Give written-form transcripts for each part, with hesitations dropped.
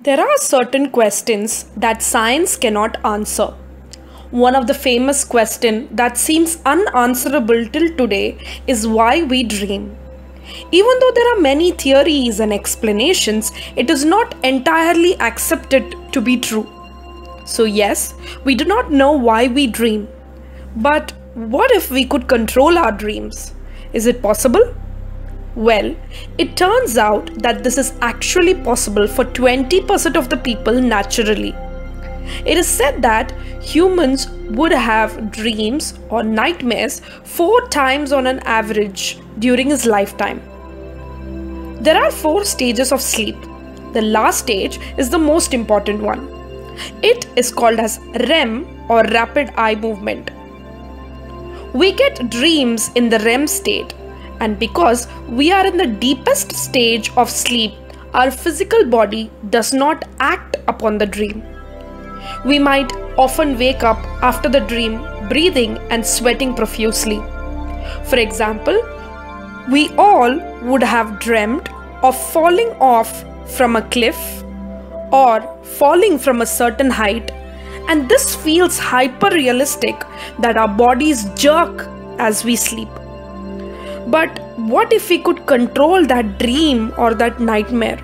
There are certain questions that science cannot answer. One of the famous questions that seems unanswerable till today is why we dream. Even though there are many theories and explanations, it is not entirely accepted to be true. So yes, we do not know why we dream. But what if we could control our dreams? Is it possible? Well, it turns out that this is actually possible for 20% of the people naturally. It is said that humans would have dreams or nightmares 4 times on an average during his lifetime. There are 4 stages of sleep. The last stage is the most important one. It is called as REM or rapid eye movement. We get dreams in the REM state. And because we are in the deepest stage of sleep, our physical body does not act upon the dream. We might often wake up after the dream breathing and sweating profusely. For example, we all would have dreamt of falling off from a cliff or falling from a certain height, and this feels hyper realistic that our bodies jerk as we sleep. But what if we could control that dream or that nightmare?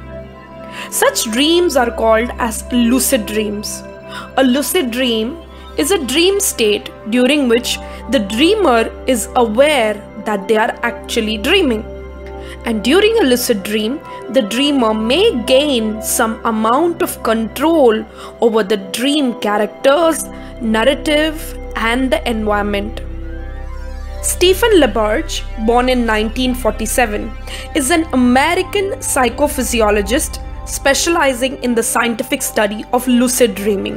Such dreams are called as lucid dreams. A lucid dream is a dream state during which the dreamer is aware that they are actually dreaming. And during a lucid dream, the dreamer may gain some amount of control over the dream characters, narrative, and the environment. Stephen LaBerge, born in 1947, is an American psychophysiologist specializing in the scientific study of lucid dreaming.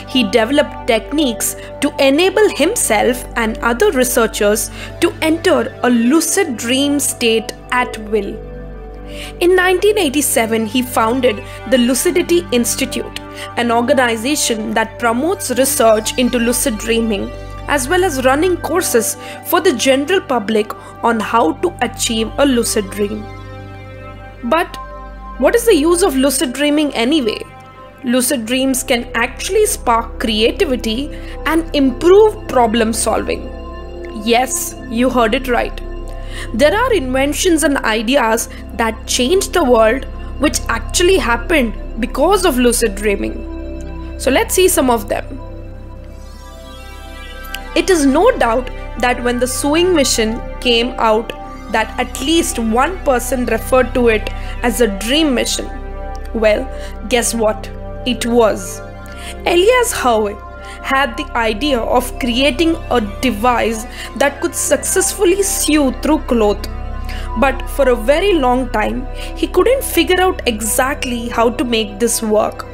He developed techniques to enable himself and other researchers to enter a lucid dream state at will. In 1987, he founded the Lucidity Institute, an organization that promotes research into lucid dreaming, as well as running courses for the general public on how to achieve a lucid dream. But what is the use of lucid dreaming anyway? Lucid dreams can actually spark creativity and improve problem solving. Yes, you heard it right. There are inventions and ideas that changed the world which actually happened because of lucid dreaming. So let's see some of them. It is no doubt that when the sewing machine came out, that at least one person referred to it as a dream machine. Well, guess what? It was. Elias Howe had the idea of creating a device that could successfully sew through cloth. But for a very long time, he couldn't figure out exactly how to make this work.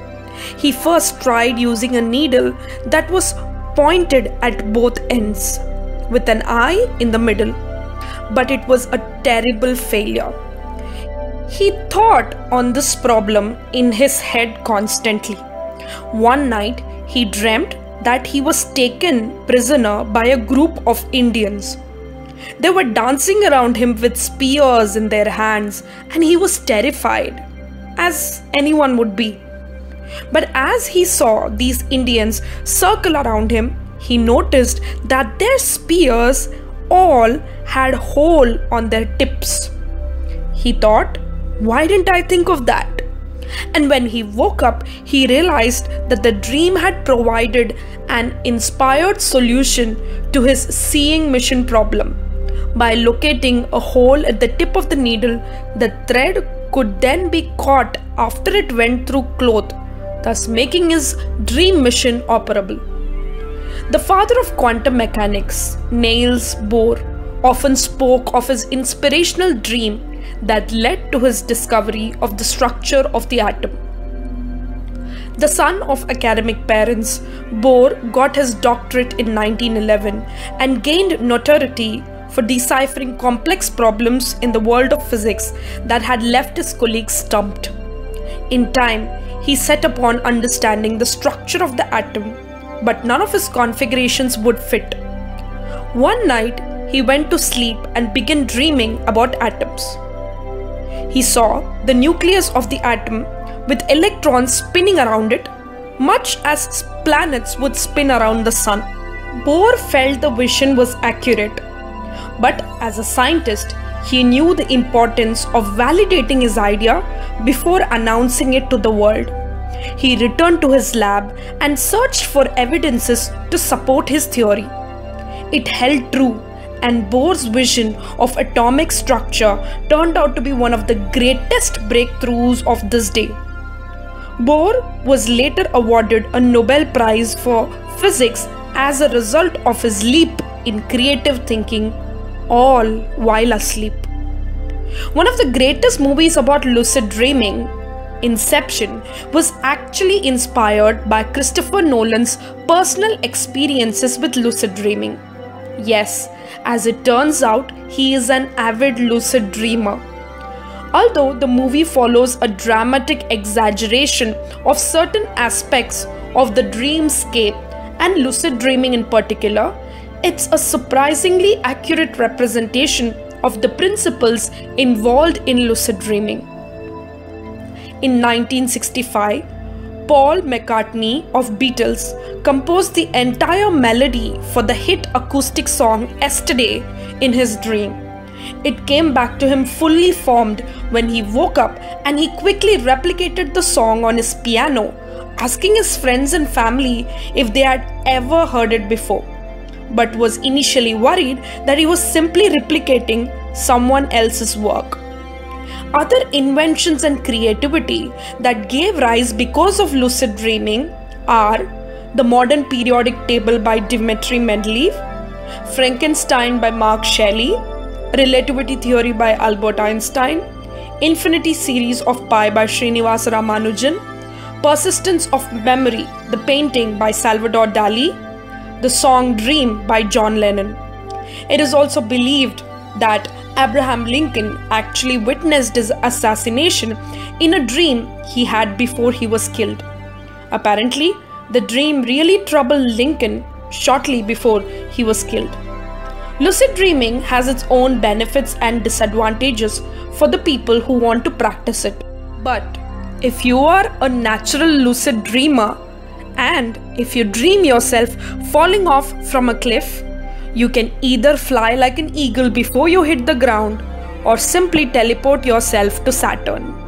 He first tried using a needle that was pointed at both ends, with an eye in the middle. But it was a terrible failure. He thought on this problem in his head constantly. One night, he dreamt that he was taken prisoner by a group of Indians. They were dancing around him with spears in their hands, and he was terrified, as anyone would be. But as he saw these Indians circle around him, he noticed that their spears all had hole on their tips. He thought, why didn't I think of that? And when he woke up, he realized that the dream had provided an inspired solution to his sewing machine problem. By locating a hole at the tip of the needle, the thread could then be caught after it went through cloth, thus making his dream machine operable. The father of quantum mechanics, Niels Bohr, often spoke of his inspirational dream that led to his discovery of the structure of the atom. The son of academic parents, Bohr got his doctorate in 1911 and gained notoriety for deciphering complex problems in the world of physics that had left his colleagues stumped. In time, he set upon understanding the structure of the atom, but none of his configurations would fit. One night, he went to sleep and began dreaming about atoms. He saw the nucleus of the atom with electrons spinning around it, much as planets would spin around the sun. Bohr felt the vision was accurate, but as a scientist, he knew the importance of validating his idea before announcing it to the world. He returned to his lab and searched for evidences to support his theory. It held true, and Bohr's vision of atomic structure turned out to be one of the greatest breakthroughs of this day. Bohr was later awarded a Nobel Prize for Physics as a result of his leap in creative thinking, all while asleep. One of the greatest movies about lucid dreaming, Inception, was actually inspired by Christopher Nolan's personal experiences with lucid dreaming. Yes, as it turns out, he is an avid lucid dreamer. Although the movie follows a dramatic exaggeration of certain aspects of the dreamscape and lucid dreaming in particular, it's a surprisingly accurate representation of the principles involved in lucid dreaming. In 1965, Paul McCartney of Beatles composed the entire melody for the hit acoustic song Yesterday in his dream. It came back to him fully formed when he woke up, and he quickly replicated the song on his piano, asking his friends and family if they had ever heard it before, but was initially worried that he was simply replicating someone else's work. Other inventions and creativity that gave rise because of lucid dreaming are the modern periodic table by Dmitri Mendeleev, Frankenstein by Mark Shelley, relativity theory by Albert Einstein, infinity series of pi by Srinivasa Ramanujan, persistence of memory, the painting by Salvador Dali, the song Dream by John Lennon. It is also believed that Abraham Lincoln actually witnessed his assassination in a dream he had before he was killed. Apparently, the dream really troubled Lincoln shortly before he was killed. Lucid dreaming has its own benefits and disadvantages for the people who want to practice it. But if you are a natural lucid dreamer, and if you dream yourself falling off from a cliff, you can either fly like an eagle before you hit the ground or simply teleport yourself to Saturn.